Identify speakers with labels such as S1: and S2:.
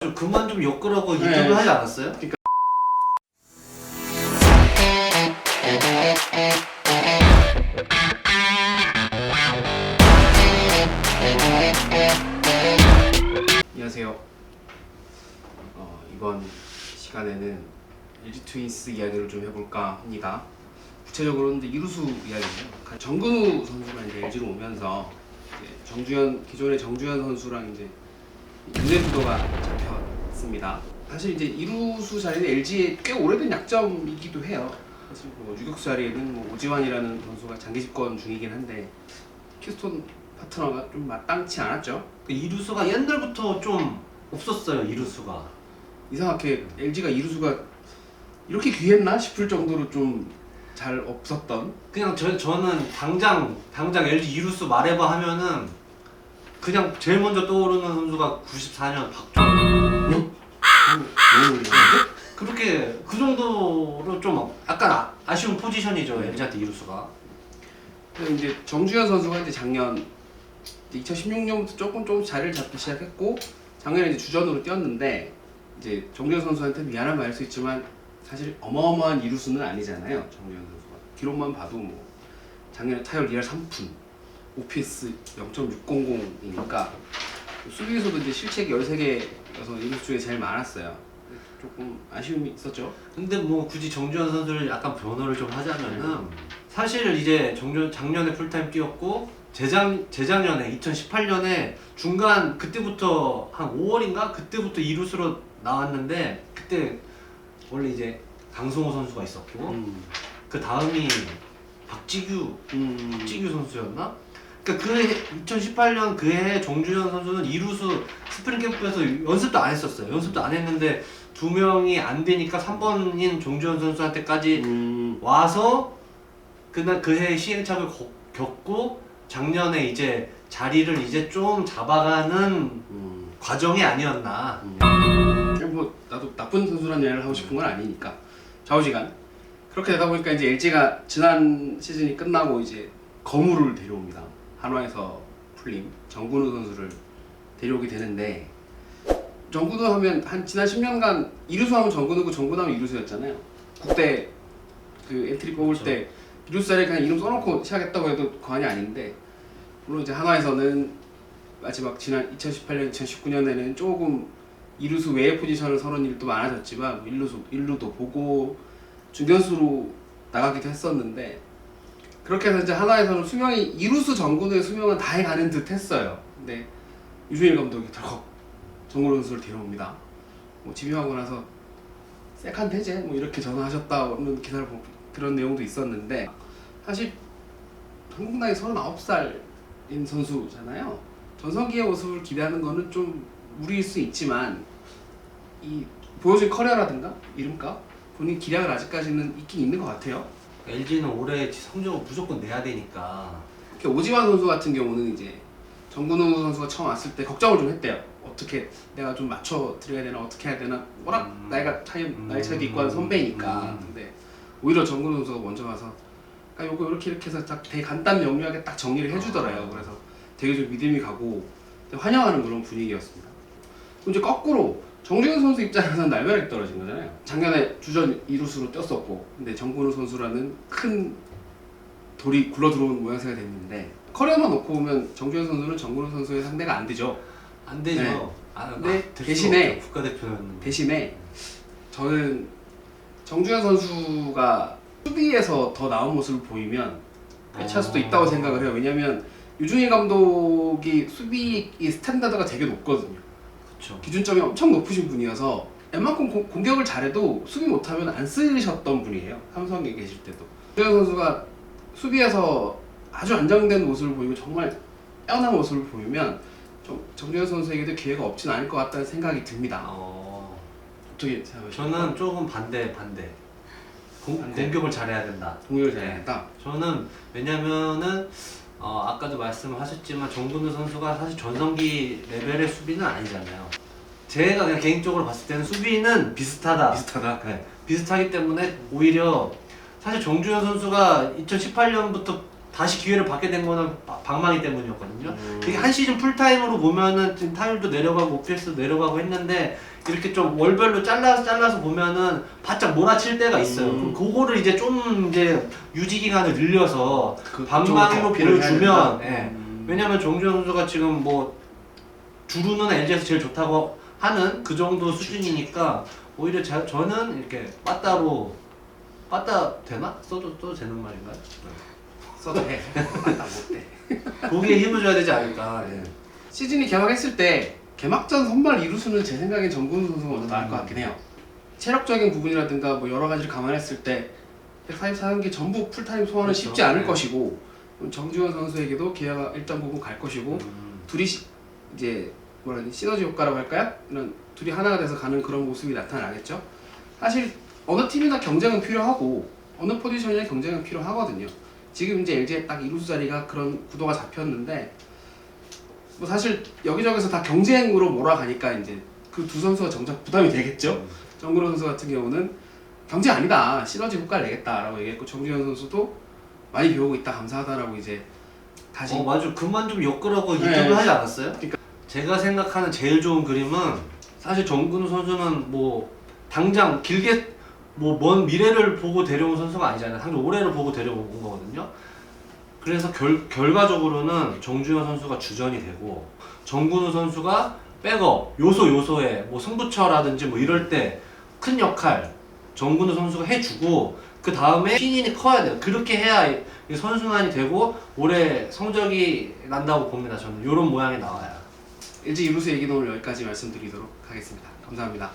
S1: 좀 그만 좀 엮으라고 인터뷰 하지 않았어요?
S2: 그러니까 안녕하세요. 이번 시간에는 LG 트윈스 이야기를 좀 해볼까 합니다. 구체적으로는 이루수 이야기인데요. 정근우 선수가 이제 LG로 오면서 이제 기존의 정주현 선수랑 이제 눈의 구도가 잡혔습니다. 사실 이제 이루수 자리는 LG의 꽤 오래된 약점이기도 해요. 사실 뭐 유격수 자리에는 뭐 오지환이라는 선수가 장기 집권 중이긴 한데 키스톤 파트너가 좀 마땅치 않았죠.
S1: 이루수가 옛날부터 좀 없었어요. 이루수가
S2: 이상하게 LG가 이루수가 이렇게 귀했나 싶을 정도로 좀 잘 없었던.
S1: 그냥 저는 당장 LG 이루수 말해봐 하면은 그냥 제일 먼저 떠오르는 선수가 94년 박종훈.
S2: 너무 오래됐는데?
S1: 그렇게 그 정도로 좀 약간 아쉬운 포지션이죠. LG한테 이루수가.
S2: 그리고 이제 정주현 선수가 이제 작년 2016년부터 조금 자리를 잡기 시작했고 작년에 이제 주전으로 뛰었는데 이제 정주현 선수한테 미안한 말일 수 있지만 사실 어마어마한 이루수는 아니잖아요. 정주현 선수가 기록만 봐도 뭐 작년에 타율 2할 3푼, OPS 0.600이니까 수비에서도 이제 실책이 13개여서 이루수 중에 제일 많았어요. 조금 아쉬움이 있었죠.
S1: 근데 뭐 굳이 정주현 선수를 약간 변호를 좀 하자면은 사실 이제 작년에 풀타임 뛰었고 재작년에 2018년에 중간 그때부터 한 5월인가 그때부터 이루수로 나왔는데 그때 원래 이제 강성호 선수가 있었고 그 다음이 박지규 선수였나? 그러니까 그해 2018년 그해 정주현 선수는 이루수 스프링 캠프에서 연습도 안 했었어요. 연습도 안 했는데 두 명이 안 되니까 3번인 정주현 선수한테까지 와서 그해 시행착오를 겪고 작년에 이제 자리를 이제 좀 잡아가는 과정이 아니었나.
S2: 뭐 나도 나쁜 선수라는 이야기를 하고 싶은 건 아니니까 좌우지간 그렇게 되다 보니까 이제 LG가 지난 시즌이 끝나고 이제 거무를 데려옵니다. 한화에서 풀린 정근우 선수를 데려오게 되는데 정근우 하면 한 지난 10년간 이루수 하면 정근우고 정근우 하면 이루수였잖아요. 국대 그 엔트리 뽑을
S1: 그렇죠.
S2: 때 이루수 자리에 그냥 이름 써놓고 시작했다고 해도 과언이 아닌데 물론 이제 한화에서는 마지막 지난 2018년, 2019년에는 조금 이루수 외의 포지션을 서는 일도 많아졌지만 일루도 보고 중견수로 나가기도 했었는데 그렇게 해서 이제 한화에서는 수명이 이루수 정근우의 수명은 다 해가는 듯 했어요. 근데 유준일 감독이 덜컥 정근우 선수를 데려옵니다. 뭐 지명하고 나서 세컨 해제 뭐 이렇게 전화하셨다는 기사를 보고 그런 내용도 있었는데 사실 한국 나이 39살인 선수잖아요. 전성기의 모습을 기대하는 거는 좀 무리일 수 있지만 이 보여준 커리어라든가 이름값 본인 기량을 아직까지는 있긴 있는 것 같아요.
S1: LG는 올해 성적을 무조건 내야 되니까.
S2: 오지환 선수 같은 경우는 이제 정근우 선수가 처음 왔을 때 걱정을 좀 했대요. 어떻게 내가 좀 맞춰 드려야 되나 어떻게 해야 되나 워낙 나이 차이도 있고 하는 선배니까. 근데 오히려 정근우 선수가 먼저 와서 그러니까 요거 이렇게 해서 딱 되게 간단 명료하게 딱 정리를 해주더래요. 그래서 되게 좀 믿음이 가고 환영하는 그런 분위기였습니다. 이제 거꾸로 정주현 선수 입장에서는 날벼락이 떨어진 거잖아요. 작년에 주전 이루수로 뛰었었고 근데 정근우 선수라는 큰 돌이 굴러 들어오는 모양새가 됐는데 커리어만 놓고 보면 정주현 선수는 정근우 선수의 상대가 안 되죠.
S1: 안 되죠.
S2: 네.
S1: 근데
S2: 대신에
S1: 국가대표는
S2: 대신에 저는 정주현 선수가 수비에서 더 나은 모습을 보이면 할 수도 있다고 생각을 해요. 왜냐면 유준일 감독이 수비 스탠다드가 되게 높거든요.
S1: 그렇죠.
S2: 기준점이 엄청 높으신 분이어서 웬만큼 공격을 잘해도 수비 못하면 안 쓰셨던 분이에요. 삼성에 계실 때도. 정주현 선수가 수비에서 아주 안정된 모습을 보이고 정말 빼어난 모습을 보이면 정주현 선수에게도 기회가 없진 않을 것 같다는 생각이 듭니다. 어떻게 생각하세요?
S1: 저는 조금 반대. 공격을 잘해야 된다.
S2: 공격을 잘해야 된다.
S1: 저는 왜냐면은 아까도 말씀하셨지만 정근우 선수가 사실 전성기 레벨의 수비는 아니잖아요. 제가 그냥 개인적으로 봤을 때는 수비는 비슷하다. 네, 비슷하기 때문에 오히려 사실 정주현 선수가 2018년부터 다시 기회를 받게 된 거는 방망이 때문이었거든요. 이게 한 시즌 풀타임으로 보면은 지금 타율도 내려가고 OPS도 내려가고 했는데 이렇게 좀 월별로 잘라서 보면은 바짝 몰아칠 때가 있어요. 그럼 그거를 이제 좀 이제 유지 기간을 늘려서 반망으로 보여주면, 예. 왜냐면 정주현 선수가 지금 뭐 주루는 LG에서 제일 좋다고 하는 그 정도 수준이니까 오히려 저는 이렇게 빠따로 빠따 되나? 써도 되는 말인가요?
S2: 써도 돼. 맞다 못돼.
S1: 거기에 힘을 줘야 되지 않을까. 예.
S2: 시즌이 개막했을 때 개막전 선발 이루수는 제 생각엔 정근우 선수가 먼저 나을 것 같긴 해요. 체력적인 부분이라든가 뭐 여러 가지를 감안했을 때 144경기 전부 풀타임 소화는
S1: 그렇죠.
S2: 쉽지 않을
S1: 네.
S2: 것이고 정주현 선수에게도 기회가 일정 부분 갈 것이고 둘이 이제 뭐라 해야 시너지 효과라고 할까요? 이런 둘이 하나가 돼서 가는 그런 모습이 나타나겠죠. 사실 어느 팀이나 경쟁은 필요하고 어느 포지션이나 경쟁은 필요하거든요. 지금 이제 LG의 딱 이루수 자리가 그런 구도가 잡혔는데 뭐 사실 여기저기서 다 경쟁으로 몰아가니까 이제 그 두 선수가 정작 부담이 되겠죠. 정근호 선수 같은 경우는 경쟁 아니다, 시너지 효과를 내겠다라고 얘기했고 정주현 선수도 많이 배우고 있다, 감사하다라고 이제 다시
S1: 맞아. 그만 좀 엮으라고
S2: 네.
S1: 인터뷰 하지 않았어요?
S2: 그러니까.
S1: 제가 생각하는 제일 좋은 그림은 사실 정근우 선수는 뭐 당장 길게 뭐 먼 미래를 보고 데려온 선수가 아니잖아요. 당장 올해를 보고 데려온 거거든요. 그래서 결과적으로는 정주현 선수가 주전이 되고 정근우 선수가 백업 요소에 뭐 승부처라든지 뭐 이럴 때 큰 역할 정근우 선수가 해주고 그 다음에 신인이 커야 돼요. 그렇게 해야 이 선순환이 되고 올해 성적이 난다고 봅니다. 저는 이런 모양이 나와요.
S2: LG 이루수 얘기는 오늘 여기까지 말씀드리도록 하겠습니다. 감사합니다.